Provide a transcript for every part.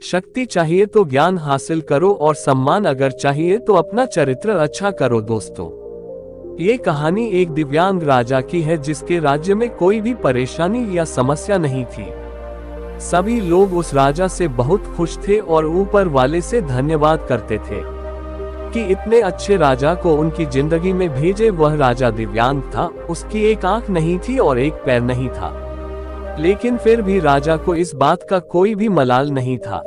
शक्ति चाहिए तो ज्ञान हासिल करो और सम्मान अगर चाहिए तो अपना चरित्र अच्छा करो। दोस्तों, ये कहानी एक दिव्यांग राजा की है जिसके राज्य में कोई भी परेशानी या समस्या नहीं थी। सभी लोग उस राजा से बहुत खुश थे और ऊपर वाले से धन्यवाद करते थे कि इतने अच्छे राजा को उनकी जिंदगी में भेजे। वह राजा दिव्यांग था, उसकी एक आंख नहीं थी और एक पैर नहीं था, लेकिन फिर भी राजा को इस बात का कोई भी मलाल नहीं था।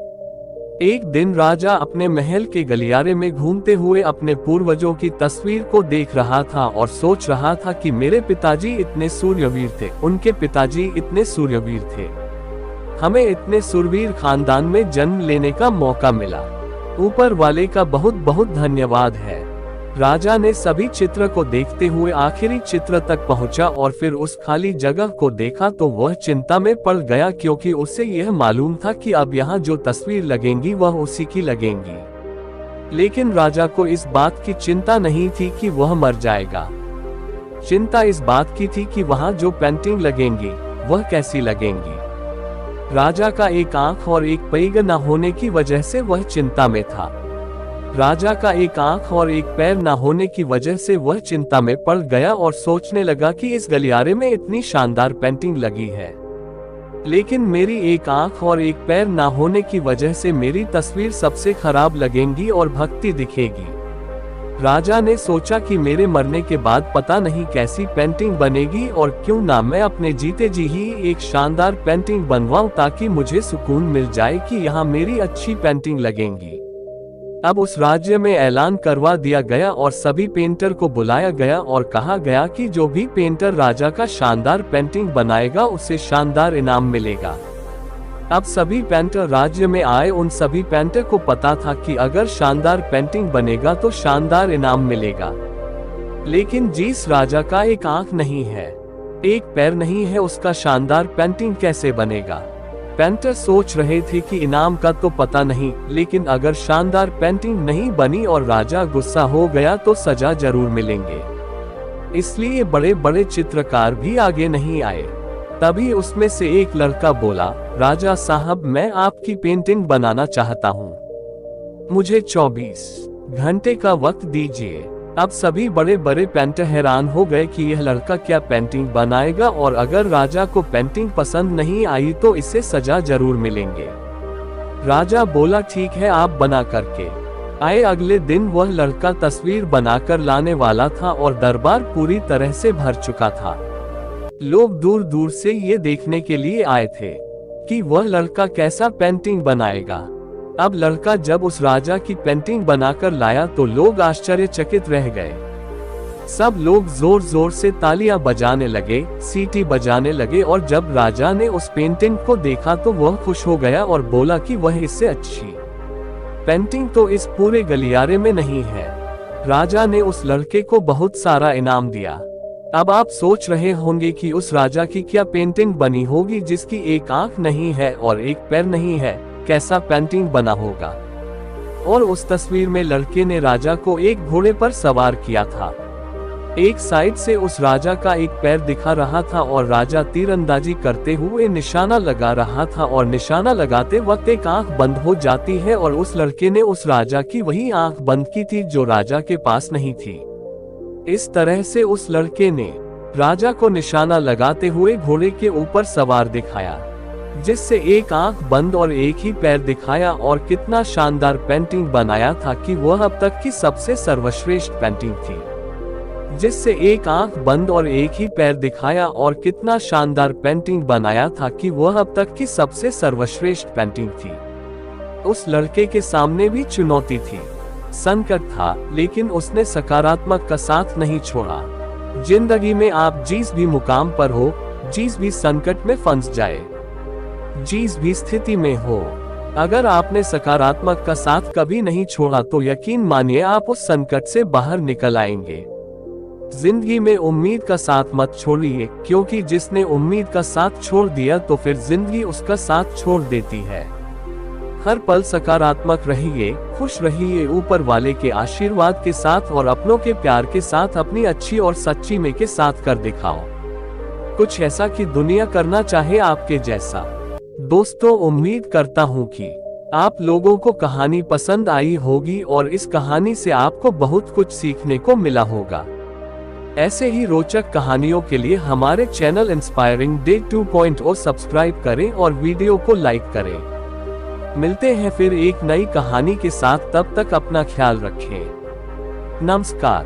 एक दिन राजा अपने महल के गलियारे में घूमते हुए अपने पूर्वजों की तस्वीर को देख रहा था और सोच रहा था कि मेरे पिताजी इतने सूर्यवीर थे, उनके पिताजी इतने सूर्यवीर थे, हमें इतने सूरवीर खानदान में जन्म लेने का मौका मिला। ऊपर वाले का बहुत बहुत धन्यवाद है। राजा ने सभी चित्र को देखते हुए आखिरी चित्र तक पहुंचा और फिर उस खाली जगह को देखा तो वह चिंता में पड़ गया, क्योंकि उसे यह मालूम था कि अब यहाँ जो तस्वीर लगेंगी वह उसी की लगेंगी। लेकिन राजा को इस बात की चिंता नहीं थी कि वह मर जाएगा। चिंता इस बात की थी कि वहाँ जो पेंटिंग लगेंगी वह कैसी लगेंगी। राजा का एक आंख और एक पैर न होने की वजह से वह चिंता में था। राजा का एक आंख और एक पैर न होने की वजह से वह चिंता में पड़ गया और सोचने लगा कि इस गलियारे में इतनी शानदार पेंटिंग लगी है, लेकिन मेरी एक आंख और एक पैर न होने की वजह से मेरी तस्वीर सबसे खराब लगेंगी और भक्ति दिखेगी। राजा ने सोचा कि मेरे मरने के बाद पता नहीं कैसी पेंटिंग बनेगी और क्यों ना मैं अपने जीते जी ही एक शानदार पेंटिंग बनवाऊं ताकि मुझे सुकून मिल जाए कि यहाँ मेरी अच्छी पेंटिंग लगेंगी। अब उस राज्य में ऐलान करवा दिया गया और सभी पेंटर को बुलाया गया और कहा गया कि जो भी पेंटर राजा का शानदार पेंटिंग बनाएगा उसे शानदार इनाम मिलेगा। अब सभी पेंटर राज्य में आए। उन सभी पेंटर को पता था कि अगर शानदार पेंटिंग बनेगा तो शानदार इनाम मिलेगा, लेकिन जिस राजा का एक आंख नहीं है, एक पैर नहीं है, उसका शानदार पेंटिंग कैसे बनेगा। पेंटर सोच रहे थे कि इनाम का तो पता नहीं, लेकिन अगर शानदार पेंटिंग नहीं बनी और राजा गुस्सा हो गया तो सजा जरूर मिलेंगे। इसलिए बड़े बड़े चित्रकार भी आगे नहीं आए। तभी उसमें से एक लड़का बोला, राजा साहब, मैं आपकी पेंटिंग बनाना चाहता हूँ, मुझे 24 घंटे का वक्त दीजिए। अब सभी बड़े बड़े पेंटर हैरान हो गए कि यह लड़का क्या पेंटिंग बनाएगा और अगर राजा को पेंटिंग पसंद नहीं आई तो इसे सजा जरूर मिलेंगे। राजा बोला, ठीक है, आप बना करके आए। अगले दिन वह लड़का तस्वीर बनाकर लाने वाला था और दरबार पूरी तरह से भर चुका था। लोग दूर दूर से ये देखने के लिए आए थे कि वह लड़का कैसा पेंटिंग बनाएगा। अब लड़का जब उस राजा की पेंटिंग बनाकर लाया तो लोग आश्चर्यचकित रह गए। सब लोग जोर जोर से तालियां बजाने लगे, सीटी बजाने लगे और जब राजा ने उस पेंटिंग को देखा तो वह खुश हो गया और बोला कि वह इससे अच्छी पेंटिंग तो इस पूरे गलियारे में नहीं है। राजा ने उस लड़के को बहुत सारा इनाम दिया। अब आप सोच रहे होंगे कि उस राजा की क्या पेंटिंग बनी होगी जिसकी एक आंख नहीं है और एक पैर नहीं है, कैसा पेंटिंग बना होगा। और उस तस्वीर में लड़के ने राजा को एक घोड़े पर सवार किया था। एक साइड से उस राजा का एक पैर दिखा रहा था और राजा तीरंदाजी करते हुए निशाना लगा रहा था और निशाना लगाते वक्त एक आंख बंद हो जाती है और उस लड़के ने उस राजा की वही आंख बंद की थी जो राजा के पास नहीं थी। इस तरह से उस लड़के ने राजा को निशाना लगाते हुए घोड़े के ऊपर सवार दिखाया, जिससे एक आंख बंद और एक ही पैर दिखाया और कितना शानदार पेंटिंग बनाया था कि वह अब तक की सबसे सर्वश्रेष्ठ पेंटिंग थी। जिससे एक आंख बंद और एक ही पैर दिखाया और कितना शानदार पेंटिंग बनाया था कि वह अब तक की सबसे सर्वश्रेष्ठ पेंटिंग थी। उस लड़के के सामने भी चुनौती थी, संकट था, लेकिन उसने सकारात्मक का साथ नहीं छोड़ा। जिंदगी में आप जिस भी मुकाम पर हो, जिस भी संकट में फंस जाए, जिस भी स्थिति में हो, अगर आपने सकारात्मक का साथ कभी नहीं छोड़ा तो यकीन मानिए आप उस संकट से बाहर निकल आएंगे। जिंदगी में उम्मीद का साथ मत छोड़िए, क्योंकि जिसने उम्मीद का साथ छोड़ दिया तो फिर जिंदगी उसका साथ छोड़ देती है। हर पल सकारात्मक रहिए, खुश रहिए, ऊपर वाले के आशीर्वाद के साथ और अपनों के प्यार के साथ अपनी अच्छी और सच्ची में के साथ कर दिखाओ कुछ ऐसा कि दुनिया करना चाहे आपके जैसा। दोस्तों, उम्मीद करता हूँ कि आप लोगों को कहानी पसंद आई होगी और इस कहानी से आपको बहुत कुछ सीखने को मिला होगा। ऐसे ही रोचक कहानियों के लिए हमारे चैनल इंस्पायरिंग डे 2.0 सब्सक्राइब करें और वीडियो को लाइक करें। मिलते हैं फिर एक नई कहानी के साथ, तब तक अपना ख्याल रखें। नमस्कार।